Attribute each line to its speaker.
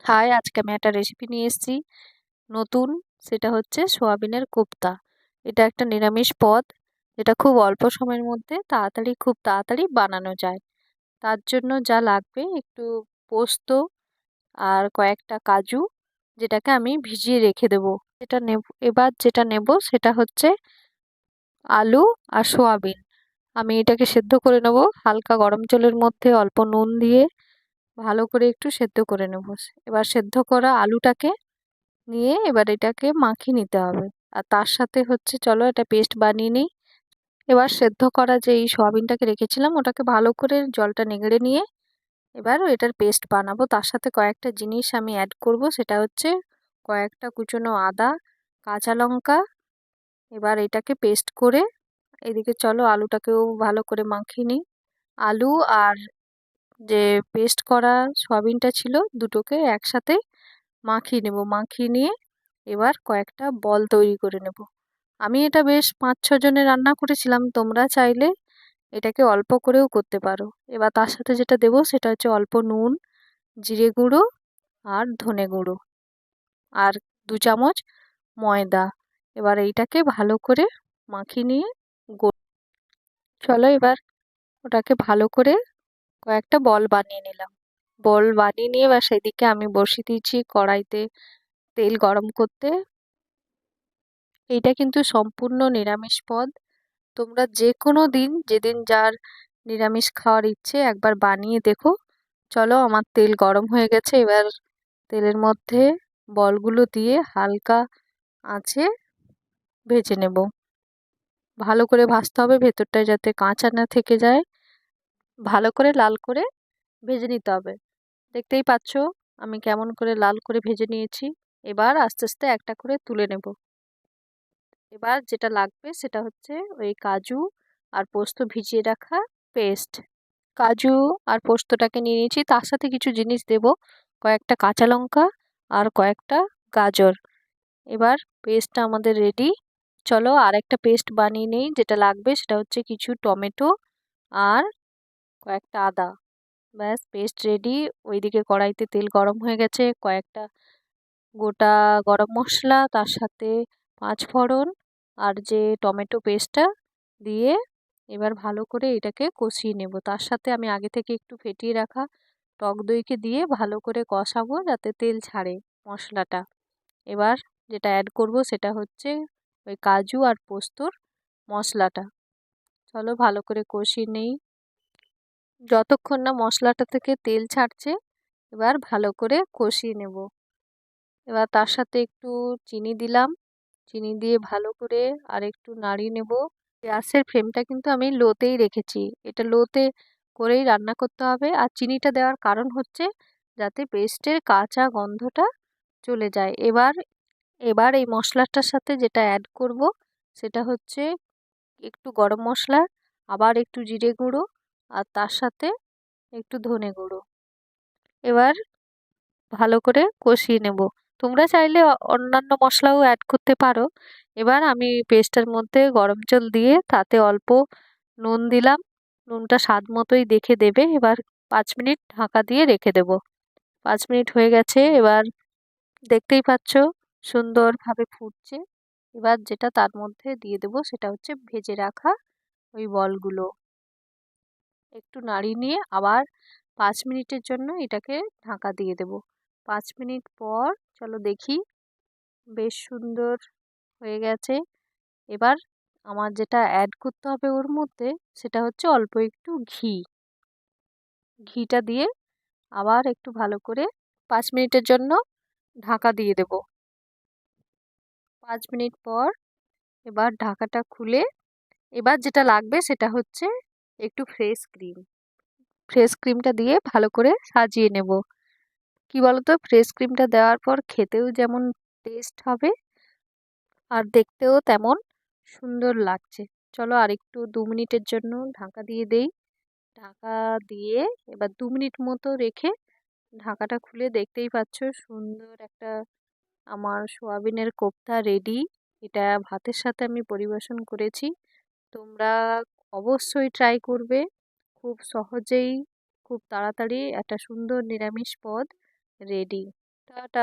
Speaker 1: High, আজকে আমি একটা রেসিপি নিয়ে এসেছি নতুন। সেটা হচ্ছে সোয়াবিনের কোপ্তা। এটা একটা নিরামিষ পদ, যেটা খুব অল্প সময়ের মধ্যে খুব তাড়াতাড়ি বানানো যায়। তার জন্য যা লাগবে একটু পোস্ত আর কয়েকটা কাজু, যেটাকে আমি ভিজিয়ে রেখে দেবো। যেটা নেব সেটা হচ্ছে আলু আর সোয়াবিন। আমি এটাকে সেদ্ধ করে নেব হালকা গরম জলের মধ্যে অল্প নুন দিয়ে। ভালো করে একটু সেদ্ধ করে নেব। এবার সেদ্ধ করা আলুটাকে নিয়ে এবার এটাকে মাখিয়ে নিতে হবে। আর তার সাথে হচ্ছে, চলো এটা পেস্ট বানিয়ে নিই। এবার সেদ্ধ করা যে এই সয়াবিনটাকে রেখেছিলাম ওটাকে ভালো করে জলটা নিগড়ে নিয়ে এবার এটার পেস্ট বানাবো। তার সাথে কয়েকটা জিনিস আমি অ্যাড করব, সেটা হচ্ছে কয়েকটা কুচনো আদা, কাঁচা লঙ্কা। এবার এটাকে পেস্ট করে এদিকে চলো আলুটাকেও ভালো করে মাখিয়ে নিই। আলু আর যে পেস্ট করা সয়াবিনটা ছিল দুটোকে একসাথে মাখিয়ে নেব। মাখিয়ে নিয়ে এবার কয়েকটা বল তৈরি করে নেব। আমি এটা বেশ 5-6 জনের রান্না করেছিলাম, তোমরা চাইলে এটাকে অল্প করেও করতে পারো। এবার তার সাথে যেটা দেবো সেটা হচ্ছে অল্প নুন, জিরে গুঁড়ো আর ধনে গুঁড়ো আর 2 চামচ ময়দা। এবার এইটাকে ভালো করে মাখিয়ে নিয়ে চলো এবার ওটাকে ভালো করে কয়েকটা বল বানিয়ে নিলাম। বল বানিয়ে নিয়ে এবার সেদিকে আমি বসিয়ে দিয়েছি কড়াইতে তেল গরম করতে। এইটা কিন্তু সম্পূর্ণ নিরামিষ পদ। তোমরা যে কোনো দিন, যেদিন যার নিরামিষ খাওয়ার ইচ্ছে, একবার বানিয়ে দেখো। চলো আমার তেল গরম হয়ে গেছে। এবার তেলের মধ্যে বলগুলো দিয়ে হালকা আঁচে ভেজে নেব। ভালো করে ভাজতে হবে, ভেতরটায় যাতে কাঁচা না থেকে যায়। ভালো করে লাল করে ভেজে নিতে হবে। দেখতেই পাচ্ছ আমি কেমন করে লাল করে ভেজে নিয়েছি। এবার আস্তে আস্তে একটা করে তুলে নেব। এবার যেটা লাগবে সেটা হচ্ছে ওই কাজু আর পোস্ত ভিজিয়ে রাখা পেস্ট। কাজু আর পোস্তটাকে নিয়ে নিয়েছি, তার সাথে কিছু জিনিস দেব, কয়েকটা কাঁচা লঙ্কা আর কয়েকটা গাজর। এবার পেস্টটা আমাদের রেডি। চলো আর একটা পেস্ট বানিয়ে নেই। যেটা লাগবে সেটা হচ্ছে কিছু টমেটো আর কয়েকটা আদা। ব্যাস পেস্ট রেডি। ওইদিকে কড়াইতে তেল গরম হয়ে গেছে, কয়েকটা গোটা গরম মশলা, তার সাথে 5 ফোড়ন আর যে টমেটো পেস্টটা দিয়ে এবার ভালো করে এটাকে কষিয়ে নেব। তার সাথে আমি আগে থেকে একটু ফেটিয়ে রাখা টক দইকে দিয়ে ভালো করে কষাবো যাতে তেল ছাড়ে মশলাটা। এবার যেটা অ্যাড করব সেটা হচ্ছে ওই কাজু আর পোস্তর মশলাটা। চলো ভালো করে কষিয়ে নেই যতক্ষণ না মশলাটা থেকে তেল ছাড়ছে। এবার ভালো করে কষিয়ে নেব। এবার তার সাথে একটু চিনি দিলাম। চিনি দিয়ে ভালো করে আর একটু নাড়িয়ে নেব। গ্যাসের ফ্লেমটা কিন্তু আমি লোতেই রেখেছি। এটা লোতে করেই রান্না করতে হবে। আর চিনিটা দেওয়ার কারণ হচ্ছে যাতে পেস্টের কাঁচা গন্ধটা চলে যায়। এবার এবার এই মশলাটার সাথে যেটা অ্যাড করব সেটা হচ্ছে একটু গরম মশলা, আবার একটু জিরে গুঁড়ো আর তার সাথে একটু ধনে গুঁড়ো। এবার ভালো করে কষিয়ে নেব। তোমরা চাইলে অন্যান্য মশলাও অ্যাড করতে পারো। এবার আমি পেস্টের মধ্যে গরম জল দিয়ে তাতে অল্প নুন দিলাম। নুনটা স্বাদ মতোই দেখে দেবে। এবার 5 মিনিট ঢাকা দিয়ে রেখে দেব। 5 মিনিট হয়ে গেছে। এবার দেখতেই পাচ্ছ সুন্দরভাবে ফুটছে। এবার যেটা তার মধ্যে দিয়ে দেব সেটা হচ্ছে ভেজে রাখা ওই বলগুলো। একটু নাড়িয়ে নিয়ে আবার 5 মিনিটের জন্য এটাকে ঢাকা দিয়ে দেব। 5 মিনিট পর চলো দেখি, বেশ সুন্দর হয়ে গেছে। এবার আমার যেটা অ্যাড করতে হবে ওর মধ্যে সেটা হচ্ছে অল্প একটু ঘি। ঘিটা দিয়ে আবার একটু ভালো করে 5 মিনিটের জন্য ঢাকা দিয়ে দেব। 5 মিনিট পর এবার ঢাকাটা খুলে এবার যেটা লাগবে সেটা হচ্ছে একটু ফ্রেশ ক্রিম। ফ্রেশ ক্রিমটা দিয়ে ভালো করে সাজিয়ে নেব। কি বলতো, ফ্রেশ ক্রিমটা দেওয়ার পর খেতেও যেমন টেস্ট হবে আর দেখতেও তেমন সুন্দর লাগছে। চলো আর একটু 2 মিনিটের জন্য ঢাকা দিয়ে দেই। ঢাকা দিয়ে এবার 2 মিনিট মতো রেখে ঢাকাটা খুলে দেখতেই পাচ্ছ সুন্দর একটা আমার সোয়াবিনের কোপ্তা রেডি। এটা ভাতের সাথে আমি পরিবেশন করেছি। তোমরা অবশ্যই ট্রাই করবে। খুব সহজেই, খুব তাড়াতাড়ি একটা সুন্দর নিরামিষ পদ রেডি। টাটা।